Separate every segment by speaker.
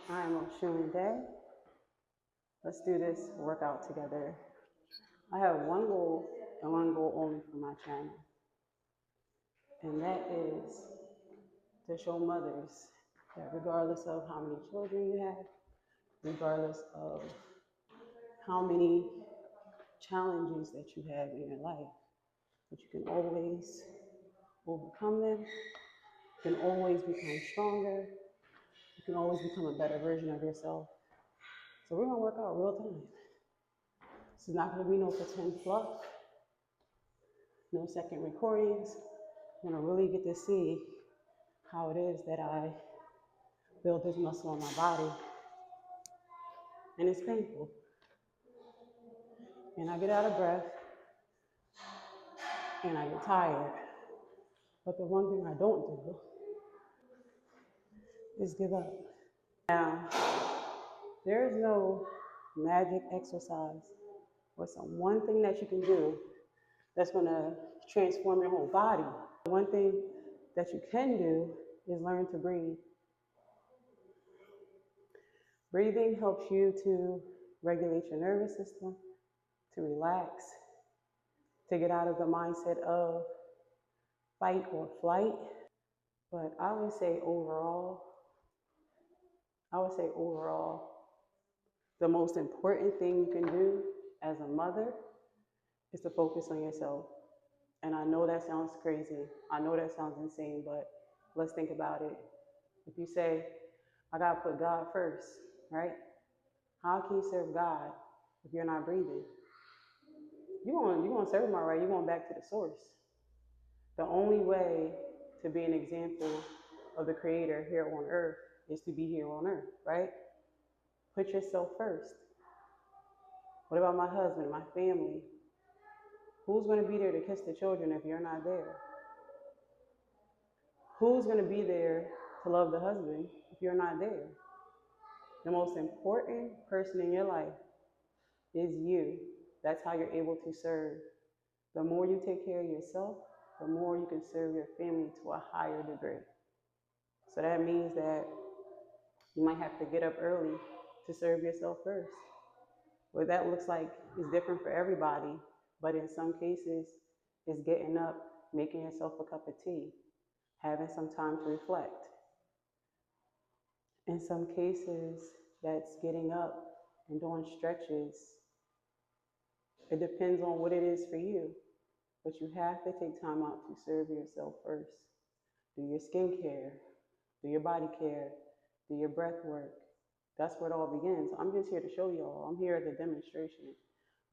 Speaker 1: I am Oshun Day. Let's do this workout together. I have one goal and one goal only for my channel, and that is to show mothers that regardless of how many children you have, regardless of how many challenges that you have in your life, that you can always overcome them, you can always become stronger, you can always become a better version of yourself. So we're gonna work out real time. This is not gonna be no pretend fluff, no second recordings. I'm gonna really get to see how it is that I build this muscle in my body. And it's painful. And I get out of breath and I get tired. But the one thing I don't do is give up. Now, there is no magic exercise or some one thing that you can do that's gonna transform your whole body. One thing that you can do is learn to breathe. Breathing helps you to regulate your nervous system, to relax, to get out of the mindset of fight or flight. But I would say overall, the most important thing you can do as a mother is to focus on yourself. And I know that sounds crazy. I know that sounds insane, but let's think about it. If you say, I gotta put God first, right? How can you serve God if you're not breathing? You're gonna serve him, all right? You're going back to the source. The only way to be an example of the Creator here on earth is to be here on earth, right? Put yourself first. What about my husband, my family? Who's going to be there to kiss the children if you're not there? Who's going to be there to love the husband if you're not there? The most important person in your life is you. That's how you're able to serve. The more you take care of yourself, the more you can serve your family to a higher degree. So that means that you might have to get up early to serve yourself first. What that looks like is different for everybody, but in some cases, it's getting up, making yourself a cup of tea, having some time to reflect. In some cases, that's getting up and doing stretches. It depends on what it is for you, but you have to take time out to serve yourself first. Do your skincare, do your body care, do your breath work. That's where it all begins. I'm just here to show y'all. I'm here as a demonstration.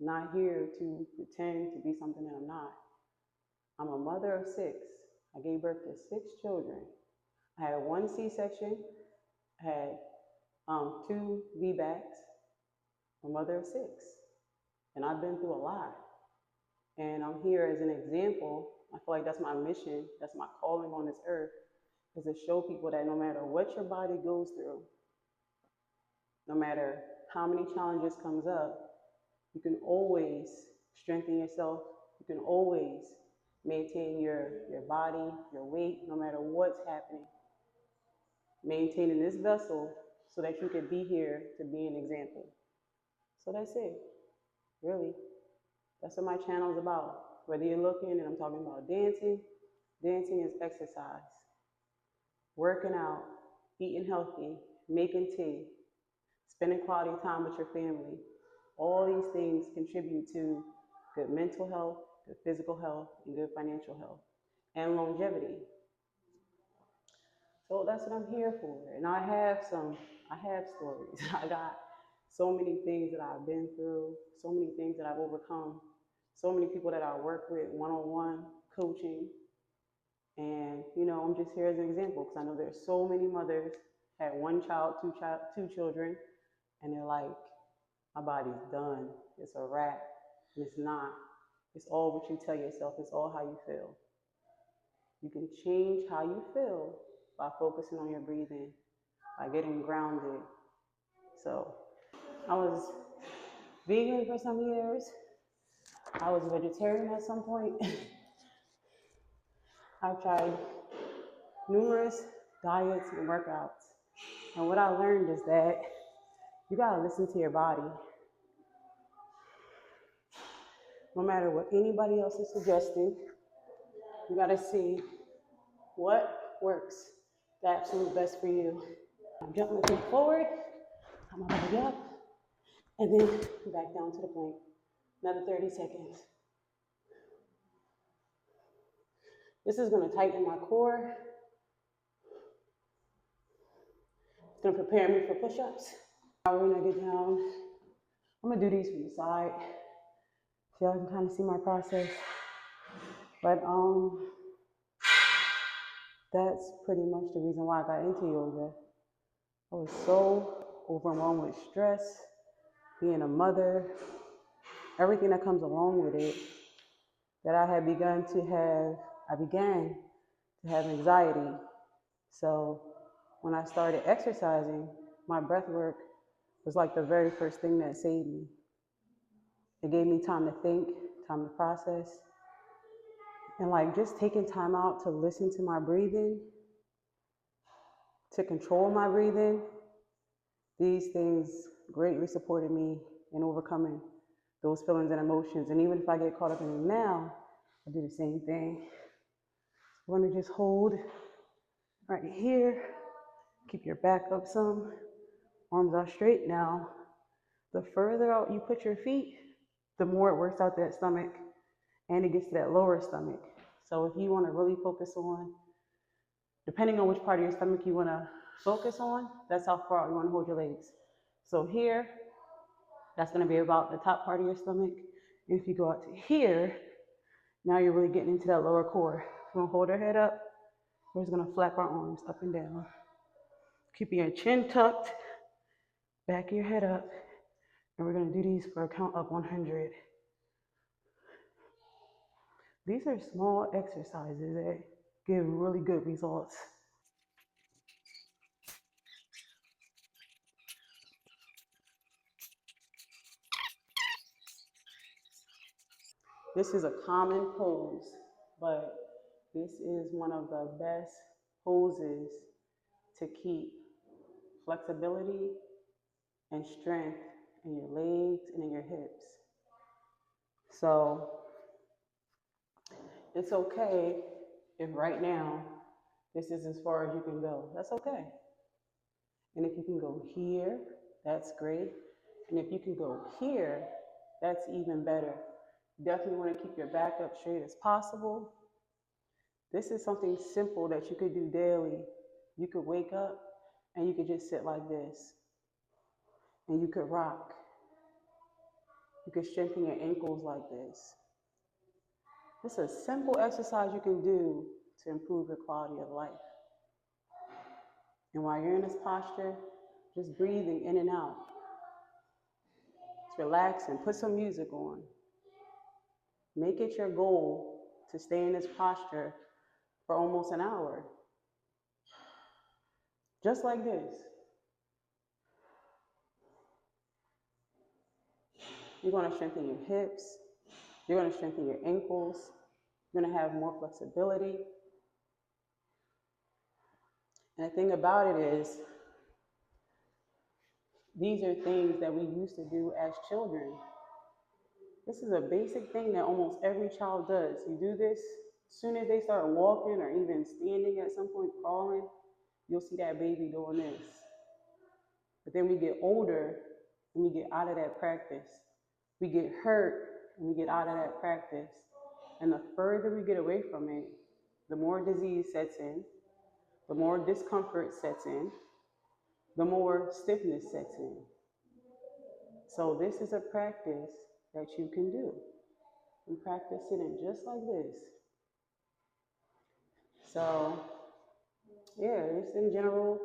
Speaker 1: I'm not here to pretend to be something that I'm not. I'm a mother of 6. I gave birth to 6 children. I had 1 C-section. I had 2 VBACs. I'm a mother of 6. And I've been through a lot. And I'm here as an example. I feel like that's my mission. That's my calling on this earth, is to show people that no matter what your body goes through, no matter how many challenges comes up, you can always strengthen yourself. You can always maintain your body, your weight, no matter what's happening. Maintaining this vessel so that you can be here to be an example. So that's it, really. That's what my channel is about. Whether you're looking and I'm talking about dancing, dancing is exercise. Working out, eating healthy, making tea, spending quality time with your family. All these things contribute to good mental health, good physical health, and good financial health, and longevity. So that's what I'm here for. And I have stories. I got so many things that I've been through, so many things that I've overcome, so many people that I work with one-on-one coaching. And, I'm just here as an example because I know there's so many mothers had 1 child, 2 children, and they're like, my body's done. It's a wrap. And it's not. It's all what you tell yourself. It's all how you feel. You can change how you feel by focusing on your breathing, by getting grounded. So I was vegan for some years. I was vegetarian at some point. I've tried numerous diets and workouts. And what I learned is that you gotta listen to your body. No matter what anybody else is suggesting, you gotta see what works the absolute best for you. I'm jumping my feet forward, come my body up, and then back down to the plank. Another 30 seconds. This is gonna tighten my core. It's gonna prepare me for push-ups. Now we're gonna get down. I'm gonna do these from the side so y'all can kind of see my process. But that's pretty much the reason why I got into yoga. I was so overwhelmed with stress, being a mother, everything that comes along with it, that I began to have anxiety. So when I started exercising, my breath work was like the very first thing that saved me. It gave me time to think, time to process, and like just taking time out to listen to my breathing, to control my breathing. These things greatly supported me in overcoming those feelings and emotions. And even if I get caught up in it now, I do the same thing. We're gonna just hold right here. Keep your back up some, arms out straight. Now, the further out you put your feet, the more it works out that stomach and it gets to that lower stomach. So if you wanna really focus on, depending on which part of your stomach you wanna focus on, that's how far out you wanna hold your legs. So here, that's gonna be about the top part of your stomach. And if you go out to here, now you're really getting into that lower core. We're gonna hold our head up. We're just gonna flap our arms up and down. Keep your chin tucked, back of your head up. And we're gonna do these for a count of 100. These are small exercises that give really good results. This is a common pose, but this is one of the best poses to keep flexibility and strength in your legs and in your hips. So it's okay if right now this is as far as you can go. That's okay. And if you can go here, that's great. And if you can go here, that's even better. Definitely want to keep your back up straight as possible. This is something simple that you could do daily. You could wake up and you could just sit like this. And you could rock. You could strengthen your ankles like this. It's a simple exercise you can do to improve your quality of life. And while you're in this posture, just breathing in and out. Just relax and put some music on. Make it your goal to stay in this posture for almost an hour. Just like this. You're going to strengthen your hips. You're going to strengthen your ankles. You're going to have more flexibility. And the thing about it is, these are things that we used to do as children. This is a basic thing that almost every child does. You do this, as soon as they start walking or even standing at some point, crawling, you'll see that baby doing this. But then we get older and we get out of that practice. We get hurt and we get out of that practice. And the further we get away from it, the more disease sets in, the more discomfort sets in, the more stiffness sets in. So this is a practice that you can do. And practice sitting just like this. So, yeah, just in general,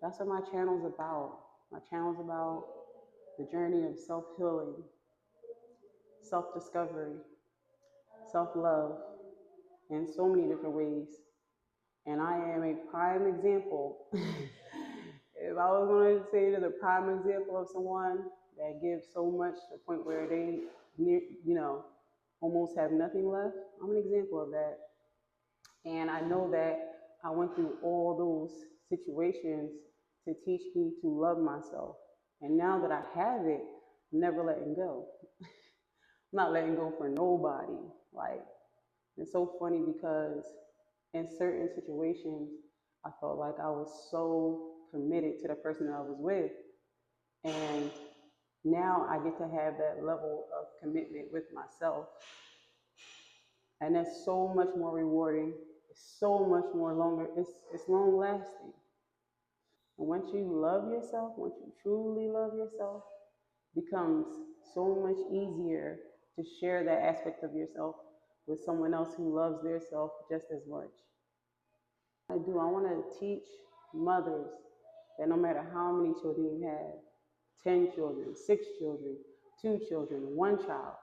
Speaker 1: that's what my channel's about. My channel's about the journey of self-healing, self-discovery, self-love in so many different ways. And I am a prime example. If I was going to say the prime example of someone that gives so much to the point where they, almost have nothing left, I'm an example of that. And I know that I went through all those situations to teach me to love myself. And now that I have it, I'm never letting go. I'm not letting go for nobody. Like, it's so funny because in certain situations, I felt like I was so committed to the person that I was with. And now I get to have that level of commitment with myself. And that's so much more rewarding. It's so much more longer. It's long lasting. And once you love yourself, once you truly love yourself, it becomes so much easier to share that aspect of yourself with someone else who loves their self just as much. I want to teach mothers that no matter how many children you have, 10 children, 6 children, 2 children, 1 child,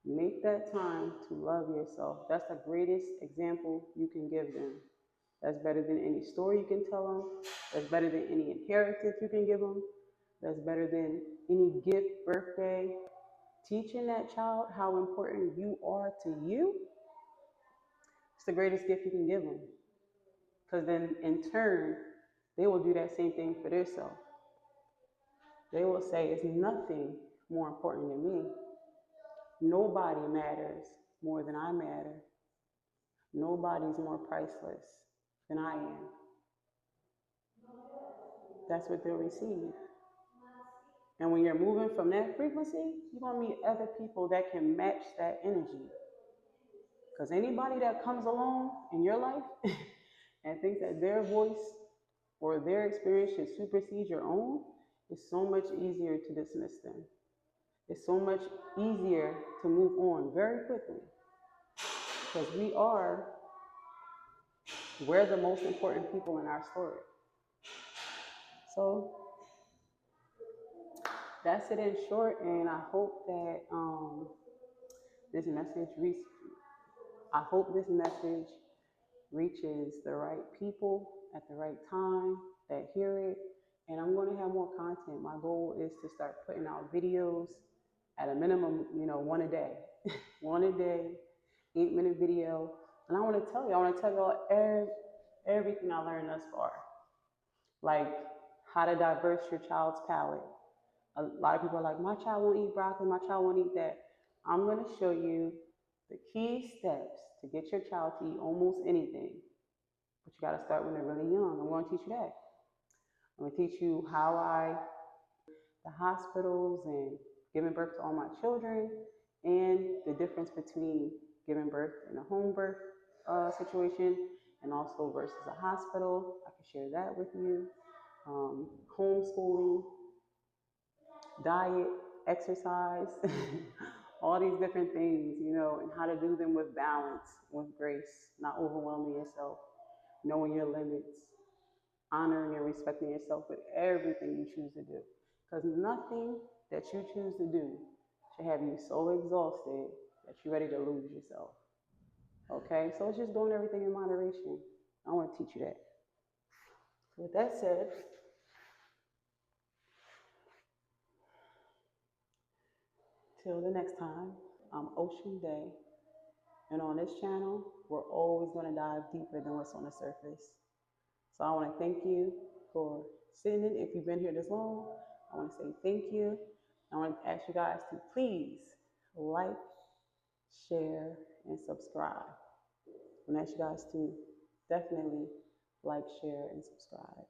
Speaker 1: make that time to love yourself. That's the greatest example you can give them. That's better than any story you can tell them. That's better than any inheritance you can give them. That's better than any gift, birthday. Teaching that child how important you are to you, it's the greatest gift you can give them. Because then in turn, they will do that same thing for themselves. They will say, it's nothing more important than me. Nobody matters more than I matter. Nobody's more priceless than I am. That's what they'll receive. And when you're moving from that frequency, you're going to meet other people that can match that energy. Because anybody that comes along in your life and thinks that their voice or their experience should supersede your own, it's so much easier to dismiss them. It's so much easier to move on very quickly. Because we're the most important people in our story. So that's it in short, and I hope that this message reaches the right people at the right time that hear it. And I'm going to have more content. My goal is to start putting out videos at a minimum, one a day. One a day, 8-minute video. And I want to tell y'all everything I learned thus far. Like how to diverse your child's palate. A lot of people are like, my child won't eat broccoli, my child won't eat that. I'm going to show you the key steps to get your child to eat almost anything. But you got to start when they're really young. I'm going to teach you that. I'm going to teach you the hospitals and giving birth to all my children, and the difference between giving birth in a home birth situation and also versus a hospital. I can share that with you. Homeschooling, diet, exercise, all these different things, and how to do them with balance, with grace, not overwhelming yourself, knowing your limits, honoring and respecting yourself with everything you choose to do. Because nothing that you choose to do should have you so exhausted that you're ready to lose yourself. Okay? So it's just doing everything in moderation. I want to teach you that. So with that said, till the next time, I'm Ocean Day. And on this channel, we're always going to dive deeper than what's on the surface. So I want to thank you for sitting in. If you've been here this long, I want to say thank you. I want to ask you guys to please like, share, and subscribe. I want to ask you guys to definitely like, share, and subscribe.